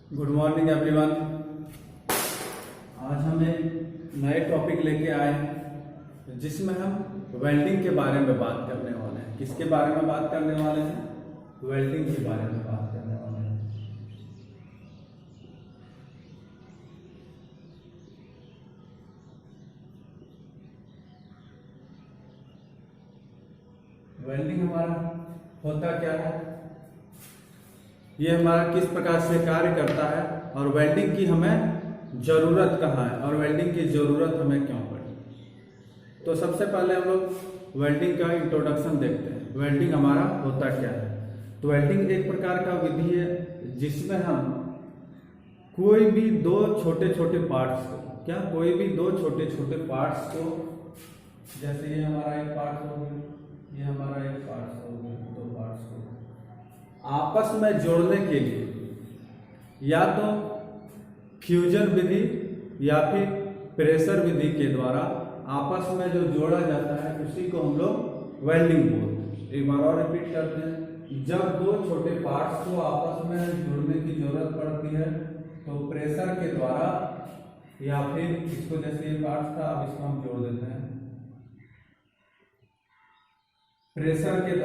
Good morning everyone. आज हम एक नए टॉपिक लेके आए हैं जिसमें हम वेल्डिंग के बारे में बात करने वाले हैं। किसके बारे में बात करने वाले हैं? वेल्डिंग के बारे में बात करने वाले हैं। वेल्डिंग हमारा होता क्या है, ये हमारा किस प्रकार से कार्य करता है और वेल्डिंग की हमें जरूरत कहाँ है और वेल्डिंग की जरूरत हमें क्यों पड़ी। तो सबसे पहले हम लोग वेल्डिंग का इंट्रोडक्शन देखते हैं। वेल्डिंग हमारा होता क्या है? तो वेल्डिंग एक प्रकार का विधि है जिसमें हम कोई भी दो छोटे छोटे पार्ट्स को कोई भी दो छोटे छोटे पार्ट्स को, जैसे ये हमारा एक पार्ट हो गया, ये हमारा एक पार्ट हो गया, दो पार्ट्स को आपस में जोड़ने के लिए या तो फ्यूजन विधि या फिर प्रेशर विधि के द्वारा आपस में जो जोड़ा जाता है उसी को हम लोग वेल्डिंग बोलते हैं। एक बार और रिपीट करते हैं। जब दो छोटे पार्ट्स को आपस में जोड़ने की जरूरत पड़ती है तो प्रेशर के द्वारा या फिर इसको, जैसे ये पार्ट था, अब इसको हम जोड़ देते हैं। प्रेशर के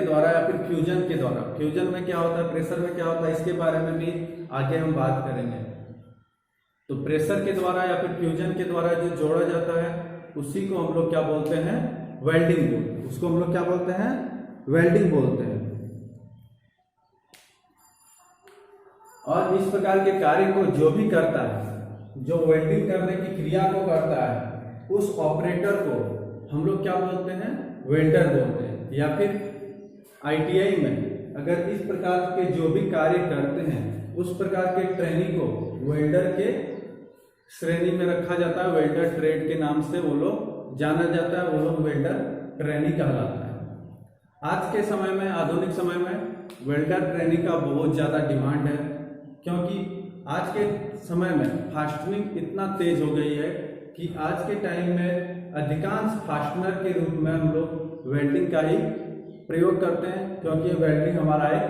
द्वारा या फिर फ्यूजन के द्वारा। फ्यूजन में क्या होता है, प्रेशर में क्या होता है, इसके बारे में भी आगे हम बात करेंगे। तो प्रेशर के द्वारा या फिर फ्यूजन के द्वारा जो जोड़ा जाता है उसी को हम लोग क्या बोलते हैं? वेल्डिंग बोलते हैं। उसको हम लोग क्या बोलते हैं? वेल्डिंग बोलते हैं। और इस प्रकार के कार्य को जो भी करता है, जो वेल्डिंग करने की क्रिया को करता है, उस ऑपरेटर को हम लोग क्या बोलते हैं? वेल्डर बोलते हैं। या फिर आईटीआई में अगर इस प्रकार के जो भी कार्य करते हैं उस प्रकार के ट्रेनी को वेल्डर के श्रेणी में रखा जाता है। वेल्डर ट्रेड के नाम से वो लोग जाना जाता है, वो लोग वेल्डर ट्रेनी कहलाता है। आज के समय में, आधुनिक समय में वेल्डर ट्रेनी का बहुत ज्यादा डिमांड है, क्योंकि आज के समय में फास्टनिंग इतना तेज हो गई है कि आज के टाइम में अधिकांश फास्टनर के रूप में हम लोग वेल्डिंग का ही प्रयोग करते हैं, क्योंकि वेल्डिंग हमारा एक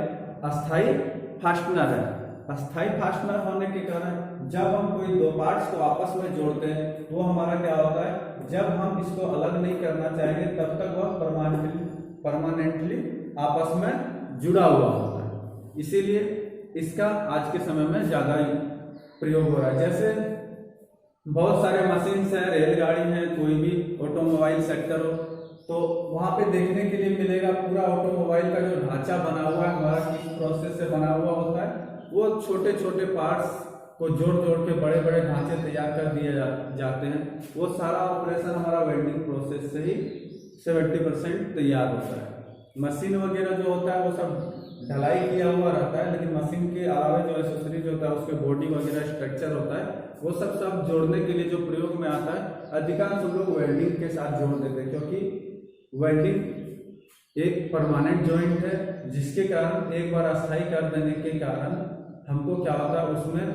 अस्थाई फास्टनर है। अस्थाई फास्टनर होने के कारण जब हम कोई दो पार्ट्स को आपस में जोड़ते हैं तो हमारा क्या होता है, जब हम इसको अलग नहीं करना चाहेंगे तब तक वह परमानेंटली आपस में जुड़ा हुआ होता है। इसीलिए इसका आज के समय में ज्यादा प्रयोग हो रहा है। जैसे बहुत सारे मशीन्स हैं, रेलगाड़ी है, कोई भी ऑटोमोबाइल सेक्टर हो, तो वहां पे देखने के लिए मिलेगा पूरा ऑटोमोबाइल का जो ढांचा बना हुआ है हमारा किस प्रोसेस से बना हुआ होता है। वो छोटे छोटे पार्ट्स को जोड़ जोड़ के बड़े बड़े ढांचे तैयार कर दिए जाते हैं। वो सारा ऑपरेशन हमारा वेल्डिंग प्रोसेस से ही 70% तैयार होता है। मशीन वगैरह जो होता है वो सब ढलाई किया हुआ रहता है, लेकिन मशीन के अलावा जो एक्सेसरीज होता है, उसके बॉडी वगैरह स्ट्रक्चर होता है, वो सब जोड़ने के लिए जो प्रयोग में आता है अधिकांश लोग वेल्डिंग के साथ जोड़ देते हैं, क्योंकि वेल्डिंग एक परमानेंट जॉइंट है जिसके कारण एक बार अस्थाई कर देने के कारण हमको क्या होता है, उसमें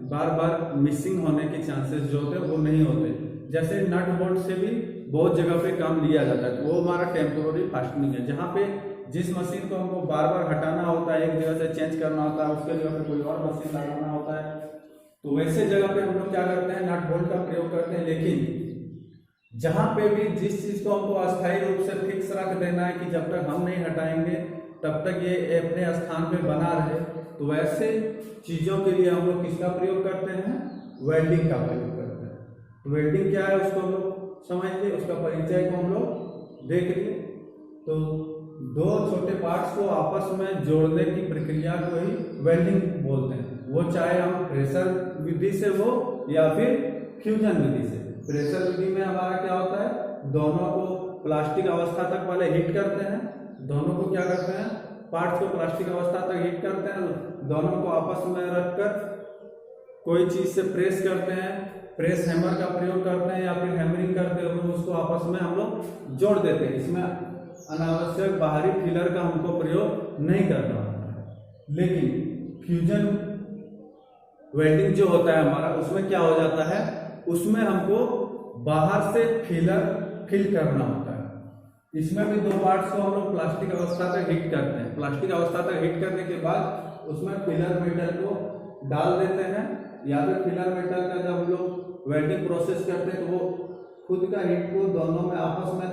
बार बार मिसिंग होने के चांसेस जो होते हैं वो नहीं होते। जैसे नट बोल्ट से भी बहुत जगह पे काम लिया जाता है, वो हमारा टेम्पोररी फास्टनिंग है, जहाँ पे जिस मशीन को हमको बार बार हटाना होता है, एक जगह से चेंज करना होता है, उसके जगह पे कोई और मशीन लगाना होता है, तो वैसे जगह पे हम लोग क्या करते हैं, नट बोल्ट का प्रयोग करते हैं। लेकिन जहां पे भी जिस चीज को हमको अस्थायी रूप से फिक्स रख देना है कि जब तक हम नहीं हटाएंगे तब तक ये अपने स्थान पे बना रहे, तो वैसे चीजों के लिए हम लोग किसका प्रयोग करते हैं? वेल्डिंग का प्रयोग करते हैं। तो वेल्डिंग क्या है उसको हम लोग समझ लिए, उसका परिचय को हम लोग देख लिए। तो दो छोटे पार्ट्स को आपस में जोड़ने की प्रक्रिया को ही वेल्डिंग बोलते हैं। वो चाहे हम प्रेशर विधि से हो या फिर फ्यूजन विधि से। प्रेशर विधि में हमारा क्या होता है, दोनों को प्लास्टिक अवस्था तक पहले हीट करते हैं, दोनों को क्या करते हैं, पार्ट्स को प्लास्टिक अवस्था तक हीट करते हैं, दोनों को आपस में रखकर कोई चीज से प्रेस करते हैं, प्रेस हैमर का प्रयोग करते हैं या फिर हैमरिंग करते हुए उसको आपस में हम लोग जोड़ देते हैं। इसमें अनावश्यक बाहरी फिलर का हमको प्रयोग नहीं करना होता है। लेकिन फ्यूजन वेल्डिंग जो होता है हमारा, उसमें क्या हो जाता है, उसमें हमको बाहर से फिल करना होता है। इसमें भी दो पार्ट्स को हम लोग प्लास्टिक अवस्था तक हीट करते हैं। प्लास्टिक अवस्था तक हीट करने के बाद उसमें फिलर मेटल को डाल देते हैं, या फिर फिलर मेटल का जब हम लोग वेल्डिंग प्रोसेस करते हैं तो वो खुद का हीट को दोनों में आपस में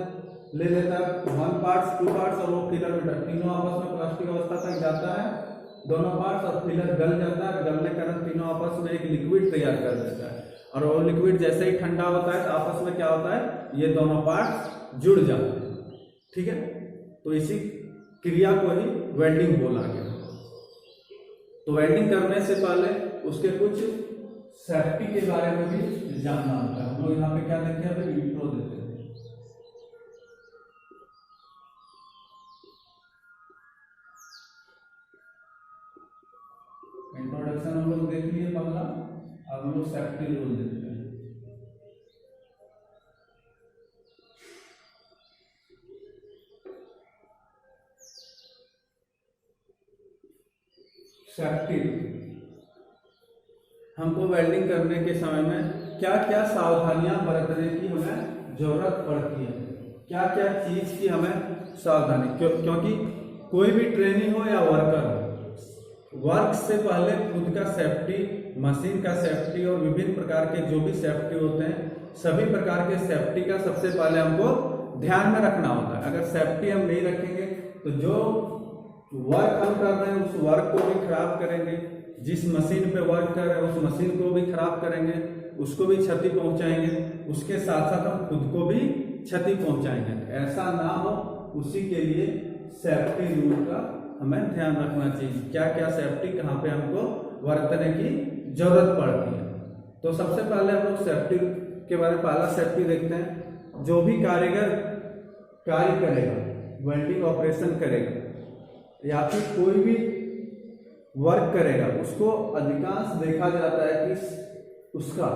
ले लेता है, 1 पार्ट्स 2 पार्ट्स, और वो फिलर मेटल तीनों आपस में प्लास्टिक अवस्था तक जाता है दोनों पार्ट्स, और फिलर गल जाता है। गलने के कारण तीनों आपस में एक लिक्विड तैयार कर देता है, और वो लिक्विड जैसे ही ठंडा होता है तो आपस में क्या होता है, ये दोनों पार्ट्स जुड़ जाते हैं। ठीक है, तो इसी क्रिया को ही वेल्डिंग बोला गया। तो वेल्डिंग करने से पहले उसके कुछ सेफ्टी के बारे में भी जानना होता है। हम लोग यहाँ पे क्या देखते हैं, अभी इंट्रो देते हैं। इंट्रोडक्शन हम लोग देख लिए पहला, अब हम लोग सेफ्टी रूल देखते हैं। सेफ्टी, हमको वेल्डिंग करने के समय में क्या क्या सावधानियां बरतने की हमें जरूरत पड़ती है, क्या क्या चीज की हमें सावधानी, क्योंकि कोई भी ट्रेनिंग हो या वर्कर हो, वर्क से पहले खुद का सेफ्टी, मशीन का सेफ्टी और विभिन्न प्रकार के जो भी सेफ्टी होते हैं, सभी प्रकार के सेफ्टी का सबसे पहले हमको ध्यान में रखना होता है। अगर सेफ्टी हम नहीं रखेंगे तो जो वर्क हम कर रहे हैं उस वर्क को भी खराब करेंगे, जिस मशीन पे वर्क कर रहे हैं उस मशीन को भी खराब करेंगे, उसको भी क्षति पहुंचाएंगे, उसके साथ साथ हम खुद को भी क्षति पहुंचाएंगे। ऐसा ना हो, उसी के लिए सेफ्टी रूल का हमें ध्यान रखना चाहिए, क्या क्या सेफ्टी कहाँ पे हमको बरतने की जरूरत पड़ती है। तो सबसे पहले हम लोग सेफ्टी के बारे में पहला सेफ्टी देखते हैं। जो भी कारीगर कार्य करेगा, वेल्डिंग ऑपरेशन करेगा या फिर कोई भी वर्क करेगा, उसको अधिकांश देखा जाता है कि उसका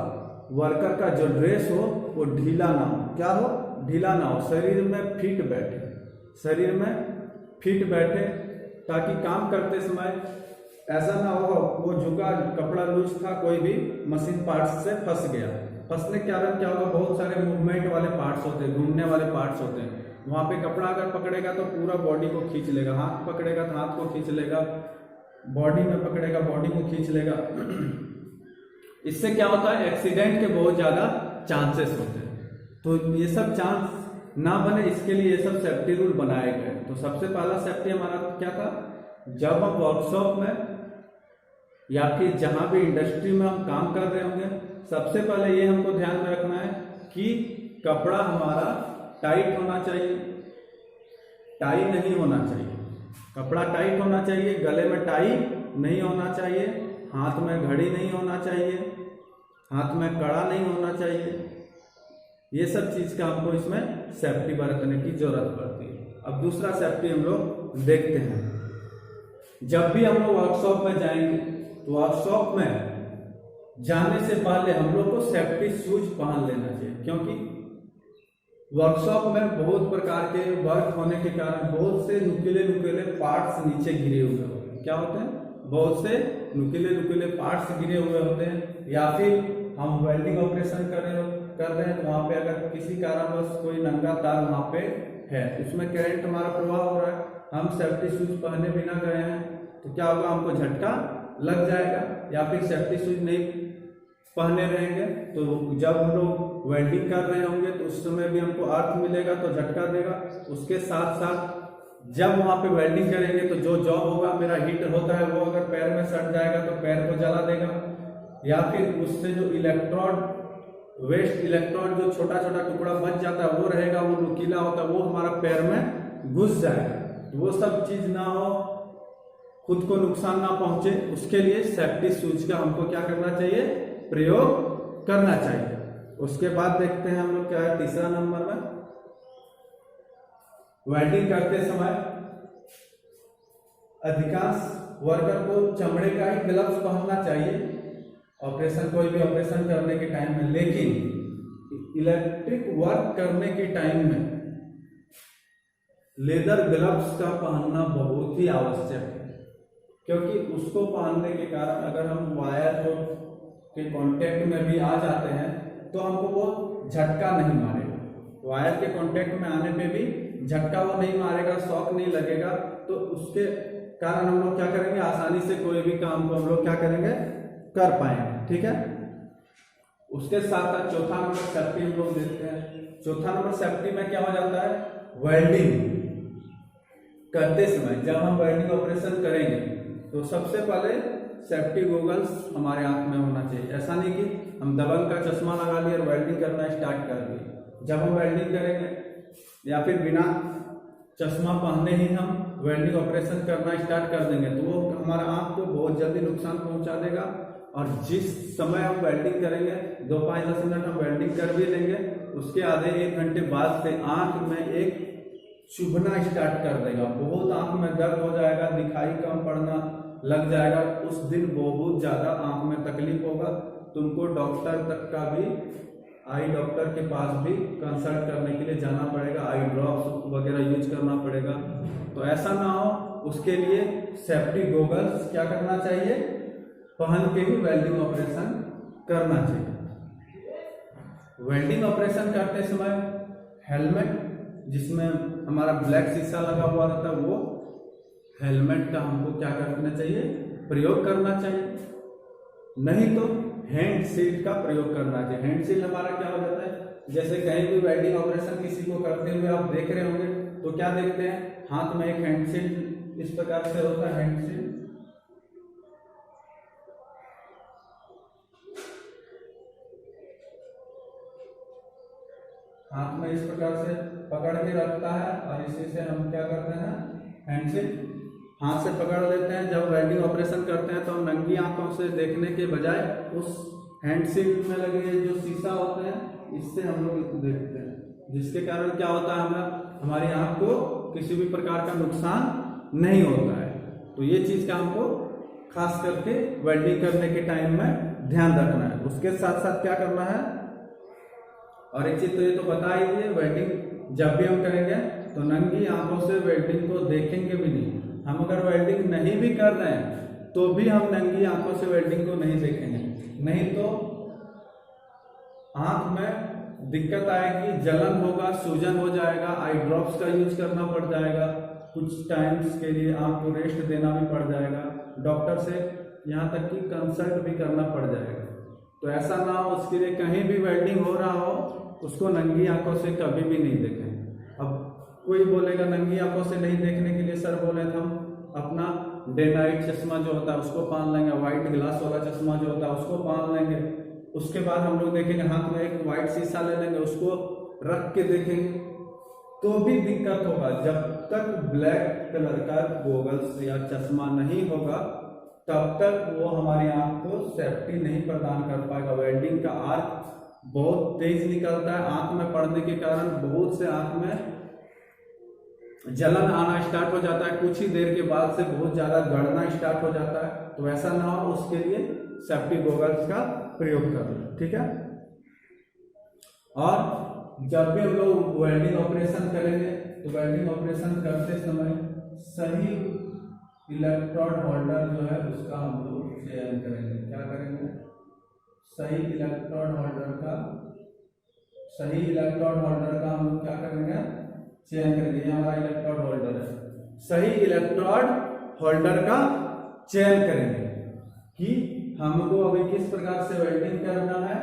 वर्कर का जो ड्रेस हो वो ढीला ना हो, क्या हो, ढीला ना हो, शरीर में फिट बैठे, शरीर में फिट बैठे, ताकि काम करते समय ऐसा ना हो वो झुका, कपड़ा लूज था, कोई भी मशीन पार्ट्स से फंस गया। फंसने के कारण क्या होगा, बहुत सारे मूवमेंट वाले पार्ट्स होते हैं, घूमने वाले पार्ट्स होते हैं, वहां पे कपड़ा अगर पकड़ेगा तो पूरा बॉडी को खींच लेगा, हाथ पकड़ेगा तो हाथ को खींच लेगा, बॉडी में पकड़ेगा बॉडी को खींच लेगा। इससे क्या होता है, एक्सीडेंट के बहुत ज्यादा चांसेस होते हैं। तो ये सब चांस ना बने, इसके लिए ये सब सेफ्टी रूल बनाए गए। तो सबसे पहला सेफ्टी हमारा क्या था, जब हम वर्कशॉप में या फिर जहां भी इंडस्ट्री में हम काम कर रहे होंगे, सबसे पहले ये हमको ध्यान में रखना है कि कपड़ा हमारा टाइट होना चाहिए, टाई नहीं होना चाहिए, कपड़ा टाइट होना चाहिए, गले में टाई नहीं होना चाहिए, हाथ में घड़ी नहीं होना चाहिए, हाथ में कड़ा नहीं होना चाहिए। ये सब चीज का हमको इसमें सेफ्टी बरतने की जरूरत पड़ती है। अब दूसरा सेफ्टी हम लोग देखते हैं। जब भी हम लोग वर्कशॉप में जाएंगे तो वर्कशॉप में जाने से पहले हम लोग को सेफ्टी शूज पहन लेना चाहिए, क्योंकि वर्कशॉप में बहुत प्रकार के वर्क होने के कारण बहुत से नुकीले नुकीले पार्ट्स नीचे गिरे हुए होते हैं। क्या होते हैं, बहुत से नुकीले नुकीले पार्ट्स गिरे हुए होते हैं, या फिर हम वेल्डिंग ऑपरेशन कर रहे हैं तो वहां पे अगर किसी कारणवश कोई नंगा तार वहां पे है, उसमें करंट हमारा प्रवाह हो रहा है, हम सेफ्टी शूज पहने बिना गए हैं तो क्या होगा, हमको झटका लग जाएगा। या फिर सेफ्टी शूज नहीं पहने रहेंगे तो जब हम लोग वेल्डिंग कर रहे होंगे तो उस समय भी हमको अर्थ मिलेगा तो झटका देगा। उसके साथ साथ जब वहां पे वेल्डिंग करेंगे तो जो जॉब होगा, मेरा हीट होता है, वो अगर पैर में सट जाएगा तो पैर को जला देगा, या फिर उससे जो इलेक्ट्रोड, वेस्ट इलेक्ट्रोड जो छोटा छोटा टुकड़ा बच जाता है वो रहेगा, वो नुकीला होता है, वो हमारा पैर में घुस जाएगा। तो वो सब चीज ना हो, खुद को नुकसान ना पहुंचे, उसके लिए सेफ्टी शूज का हमको क्या करना चाहिए, प्रयोग करना चाहिए। उसके बाद देखते हैं हम लोग क्या है तीसरा नंबर में, वेल्डिंग करते समय अधिकांश वर्कर को चमड़े का ही ग्लव्स पहनना चाहिए ऑपरेशन, कोई भी ऑपरेशन करने के टाइम में। लेकिन इलेक्ट्रिक वर्क करने के टाइम में लेदर ग्लव्स का पहनना बहुत ही आवश्यक है, क्योंकि उसको पहनने के कारण अगर हम वायर के कांटेक्ट में भी आ जाते हैं तो हमको वो झटका नहीं मारेगा, वायर के कांटेक्ट में आने पे भी झटका वो नहीं मारेगा, शॉक नहीं लगेगा, तो उसके कारण हम लोग क्या करेंगे, आसानी से कोई भी काम को हम लोग क्या करेंगे, कर पाएंगे। ठीक है, उसके साथ साथ चौथा नंबर सेफ्टी हम लोग देखते हैं। चौथा नंबर सेफ्टी में क्या हो जाता है, वेल्डिंग करते समय जब हम वेल्डिंग ऑपरेशन करेंगे तो सबसे पहले सेफ्टी गॉगल्स हमारे आंख में होना चाहिए। ऐसा नहीं कि हम दबंग का चश्मा लगा लिए और वेल्डिंग करना स्टार्ट कर दिए। जब हम वेल्डिंग करेंगे या फिर बिना चश्मा पहने ही हम वेल्डिंग ऑपरेशन करना स्टार्ट कर देंगे तो वो हमारा आंख को बहुत जल्दी नुकसान पहुंचा देगा। और जिस समय हम वेल्डिंग करेंगे 2-5-10 मिनट हम वेल्डिंग कर भी लेंगे, उसके आधे 1 घंटे बाद से आंख में एक चुभना स्टार्ट कर देगा, बहुत आंख में दर्द हो जाएगा, दिखाई कम पड़ना लग जाएगा। उस दिन बहुत ज्यादा आंख में तकलीफ होगा, तुमको डॉक्टर तक का भी, आई डॉक्टर के पास भी कंसल्ट करने के लिए जाना पड़ेगा, आई ड्रॉप्स वगैरह यूज करना पड़ेगा। तो ऐसा ना हो, उसके लिए सेफ्टी गॉगल्स क्या करना चाहिए, पहन के ही वेल्डिंग ऑपरेशन करना चाहिए। वेल्डिंग ऑपरेशन करते समय हेलमेट, जिसमें हमारा ब्लैक शीशा लगा हुआ रहता है, वो हेलमेट का हमको क्या करना चाहिए, प्रयोग करना चाहिए। नहीं तो हैंड शील्ड का प्रयोग करना चाहिए। हैंड शील्ड हमारा क्या हो जाता है, जैसे कहीं भी वेल्डिंग ऑपरेशन किसी को करते हुए आप देख रहे होंगे तो क्या देखते हैं, हाथ में एक हैंड शील्ड इस प्रकार से होता है, हैंड शील्ड हाथ में इस प्रकार से पकड़ के रखता है और इसी से हम क्या करते हैं, हैंड शील्ड हाथ से पकड़ लेते हैं। जब वेल्डिंग ऑपरेशन करते हैं तो हम नंगी आंखों से देखने के बजाय उस हैंड शील्ड में लगे जो शीशा होते हैं इससे हम लोग देखते हैं, जिसके कारण क्या होता है, हमें हमारी आंख को किसी भी प्रकार का नुकसान नहीं होता है। तो ये चीज का हमको खास करके वेल्डिंग करने के टाइम में ध्यान रखना है। उसके साथ साथ क्या करना है, और एक चीज तो ये तो बता ही दिए, वेल्डिंग जब भी हम करेंगे तो नंगी आंखों से वेल्डिंग को देखेंगे भी नहीं। हम अगर वेल्डिंग नहीं भी कर रहे हैं तो भी हम नंगी आंखों से वेल्डिंग को नहीं देखेंगे, नहीं तो आंख में दिक्कत आएगी, जलन होगा, सूजन हो जाएगा, आई ड्रॉप्स का यूज करना पड़ जाएगा, कुछ टाइम्स के लिए आपको रेस्ट देना भी पड़ जाएगा, डॉक्टर से यहाँ तक कि कंसल्ट भी करना पड़ जाएगा। तो ऐसा ना हो, उसके लिए कहीं भी वेल्डिंग हो रहा हो उसको नंगी आंखों से कभी भी नहीं देखें। अब कोई बोलेगा नंगी आंखों से नहीं देखने के लिए सर बोले तो हम अपना डे नाइट चश्मा जो होता है उसको पहन लेंगे, व्हाइट ग्लास वाला चश्मा जो होता है उसको पहन लेंगे। उसके बाद हम लोग देखेंगे हाथ में एक व्हाइट शीशा ले लेंगे, उसको रख के देखेंगे तो भी दिक्कत होगा। जब तक ब्लैक कलर का गॉगल्स या चश्मा नहीं होगा तब तक वो हमारी आंख को सेफ्टी नहीं प्रदान कर पाएगा। वेल्डिंग का आर्क बहुत तेज निकलता है, आंख में पड़ने के कारण बहुत से आंख में जलन आना स्टार्ट हो जाता है, कुछ ही देर के बाद से बहुत ज्यादा गड़ना स्टार्ट हो जाता है। तो ऐसा ना हो, उसके लिए सेफ्टी गॉगल्स का प्रयोग करें। ठीक है, और जब भी हम लोग वेल्डिंग ऑपरेशन करेंगे तो वेल्डिंग ऑपरेशन करते समय सही इलेक्ट्रोड होल्डर जो है उसका हम लोग चयन करेंगे। क्या करेंगे, सही इलेक्ट्रोड होल्डर का हम लोग क्या करेंगे, चयन करेंगे। ये हमारा इलेक्ट्रोड होल्डर है, सही इलेक्ट्रोड होल्डर का चयन करेंगे कि हमको अभी किस प्रकार से वेल्डिंग करना है,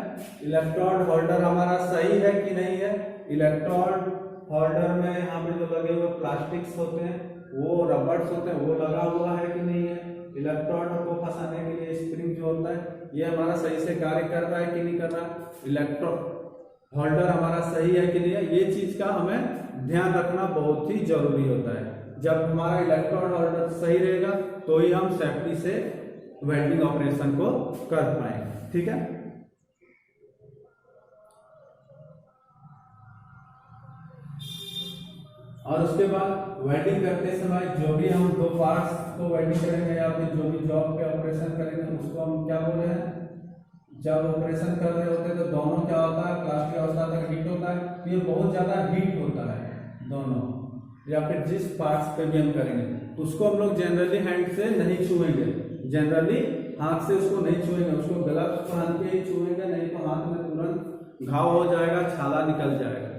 इलेक्ट्रोड होल्डर हमारा सही है कि नहीं है। इलेक्ट्रोड होल्डर में यहाँ पे जो लगे हुए प्लास्टिक्स होते हैं, वो रबर्स होते हैं, वो लगा हुआ है कि नहीं है। इलेक्ट्रोड को फंसाने के लिए स्प्रिंग जो होता है ये हमारा सही से कार्य कर रहा है कि नहीं कर रहा। इलेक्ट्रोड होल्डर हमारा सही है कि नहीं है, ये चीज का हमें ध्यान रखना बहुत ही जरूरी होता है। जब हमारा इलेक्ट्रोड होल्डर सही रहेगा तो ही हम सेफ्टी से वेल्डिंग ऑपरेशन को कर पाएंगे। ठीक है, और उसके बाद वेल्डिंग करते समय जो भी हम दो पार्ट्स को वेल्डिंग करेंगे या फिर जो भी जॉब पे ऑपरेशन करेंगे उसको हम क्या बोल रहे हैं, जब ऑपरेशन कर रहे होते हैं तो दोनों क्या होता है, प्लास्टिक अवस्था तक हीट होता है। तो ये बहुत ज्यादा हीट होता है दोनों, या फिर जिस पार्ट्स पे भी हम करेंगे तो उसको हम लोग जनरली हैंड से नहीं छुएंगे, जनरली हाथ से उसको नहीं छुएंगे, उसको ग्लव्स पहन के ही छुएंगे, नहीं तो हाथ में तुरंत घाव हो जाएगा, छाला निकल जाएगा।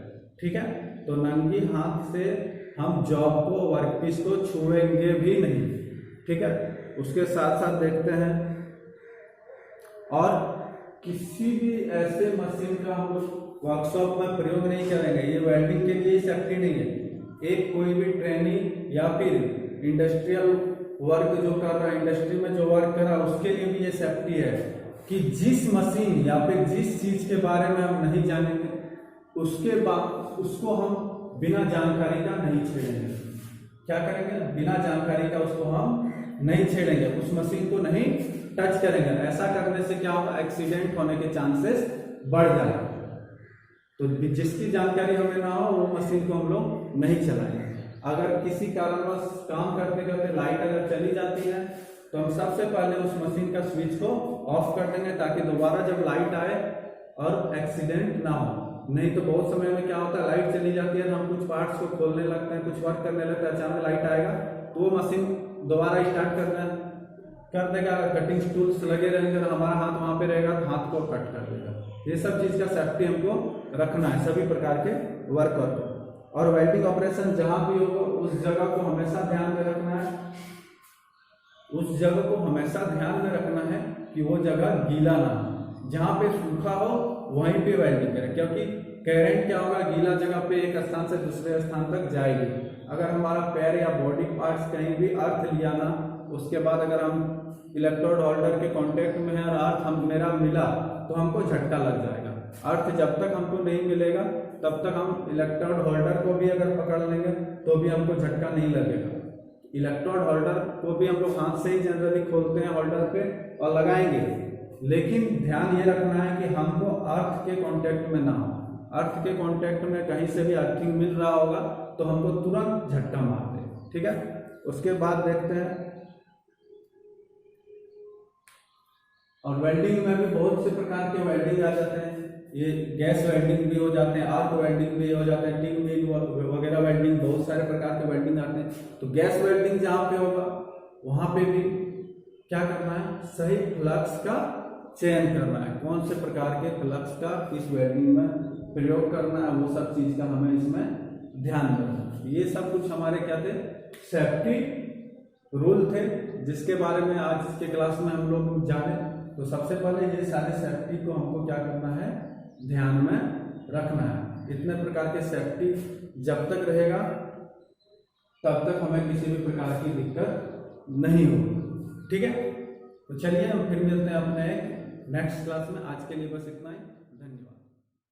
ठीक है, तो नंगी हाथ से हम जॉब को, वर्कपीस को छुएंगे भी नहीं। ठीक है, उसके साथ साथ देखते हैं और किसी भी ऐसे मशीन का हम लोग वर्कशॉप में प्रयोग नहीं करेंगे। ये वेल्डिंग के लिए सेफ्टी नहीं है। एक कोई भी ट्रेनिंग या फिर इंडस्ट्रियल वर्क जो कर रहा है, इंडस्ट्री में जो वर्क कर रहा है, उसके लिए भी ये सेफ्टी है कि जिस मशीन या फिर जिस चीज के बारे में हम नहीं जानेंगे उसके बाद उसको हम बिना जानकारी का नहीं छेड़ेंगे। क्या करेंगे? बिना जानकारी का उसको हम नहीं छेड़ेंगे, उस मशीन को नहीं टच करेंगे। ऐसा करने से क्या होगा? एक्सीडेंट होने के चांसेस बढ़ जाएगा। तो जिसकी जानकारी हमें ना हो वो मशीन को हम लोग नहीं चलाएंगे। अगर किसी कारणवश काम करते करते लाइट अगर चली जाती है तो हम सबसे पहले उस मशीन का स्विच को ऑफ कर देंगे ताकि दोबारा जब लाइट आए और एक्सीडेंट ना हो। नहीं तो बहुत समय में क्या होता है, लाइट चली जाती है तो हम कुछ पार्ट्स को खोलने लगते हैं, कुछ वर्क करने लगते हैं, अचानक लाइट आएगा तो वो मशीन दोबारा स्टार्ट कर देगा। अगर कटिंग टूल्स लगे रहेंगे तो हमारा हाथ वहां पे रहेगा तो हाथ को कट कर देगा। ये सब चीज का सेफ्टी हमको रखना है सभी प्रकार के वर्कर को। और वेल्डिंग ऑपरेशन जहां भी होगा उस जगह को हमेशा ध्यान में रखना है, उस जगह को हमेशा ध्यान में रखना है कि वो जगह गीला ना हो। जहां पे सूखा हो वहीं पे वेल्डिंग करें, क्योंकि करंट क्या होगा, गीला जगह पे एक स्थान से दूसरे स्थान तक जाएगी। अगर हमारा पैर या बॉडी पार्ट्स कहीं भी अर्थ लिया ना, उसके बाद अगर हम इलेक्ट्रोड होल्डर के कांटेक्ट में है और अर्थ मेरा मिला तो हमको झटका लग जाएगा। अर्थ जब तक हमको नहीं मिलेगा तब तक हम इलेक्ट्रोड होल्डर को भी अगर पकड़ लेंगे तो भी हमको झटका नहीं लगेगा। इलेक्ट्रोड होल्डर को भी हम लोग हाथ से ही जनरली खोलते हैं होल्डर पे और लगाएंगे, लेकिन ध्यान ये रखना है कि हमको अर्थ के कांटेक्ट में ना हो। अर्थ के कांटेक्ट में कहीं से भी अर्थिंग मिल रहा होगा तो हमको तुरंत झटका मार दे। ठीक है, उसके बाद देखते हैं और वेल्डिंग में भी बहुत से प्रकार के वेल्डिंग आ जाते हैं। ये गैस वेल्डिंग भी हो जाते हैं, आर्क वेल्डिंग भी हो जाते हैं, टिन मिल वगैरह वेल्डिंग, बहुत सारे प्रकार के वेल्डिंग आते हैं। तो गैस वेल्डिंग जहाँ पे होगा वहां पे भी क्या करना है, सही फ्लक्स का चयन करना है। कौन से प्रकार के फ्लक्स का इस वेल्डिंग में प्रयोग करना है, वो सब चीज का हमें इसमें ध्यान रखना है। ये सब कुछ हमारे क्या थे, सेफ्टी रूल थे, जिसके बारे में आज के क्लास में हम लोग जाने। तो सबसे पहले ये सारे सेफ्टी को हमको क्या करना है, ध्यान में रखना है। इतने प्रकार के सेफ्टी जब तक रहेगा तब तक हमें किसी भी प्रकार की दिक्कत नहीं होगी। ठीक है, तो चलिए हम फिर मिलते हैं अपने नेक्स्ट क्लास में। आज के लिए बस इतना ही।